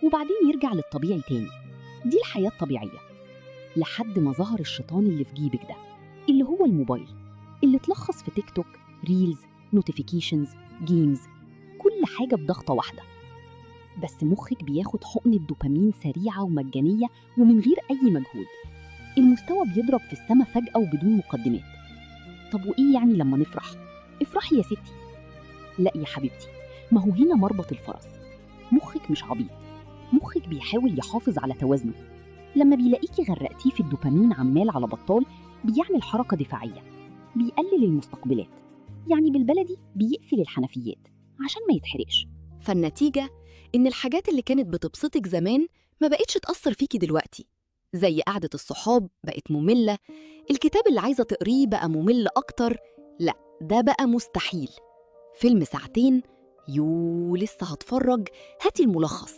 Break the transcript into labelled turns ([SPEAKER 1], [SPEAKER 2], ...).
[SPEAKER 1] وبعدين يرجع للطبيعي تاني. دي الحياة الطبيعية، لحد ما ظهر الشيطان اللي في جيبك ده، اللي هو الموبايل، اللي اتلخص في تيك توك، ريلز، نوتيفيكيشنز، جيمز، كل حاجة بضغطة واحدة. بس مخك بياخد حقنة دوبامين سريعة ومجانية ومن غير أي مجهود. المستوى بيضرب في السما فجأة وبدون مقدمات. طب وإيه يعني لما نفرح؟ افرحي يا ستي. لا يا حبيبتي، ما هو هنا مربط الفرس. مخك مش عبيط، مخك بيحاول يحافظ على توازنه. لما بيلاقيكي غرقتيه في الدوبامين عمال على بطال، بيعمل حركة دفاعية، بيقلل المستقبلات، يعني بالبلدي بيقفل الحنفيات عشان ما يتحرقش.
[SPEAKER 2] فالنتيجة إن الحاجات اللي كانت بتبسطك زمان ما بقتش تأثر فيكي دلوقتي، زي قعدة الصحاب بقت مملة، الكتاب اللي عايزة تقريه بقى ممل أكتر، لا ده بقى مستحيل. فيلم ساعتين، لسه هتفرج، هاتي الملخص.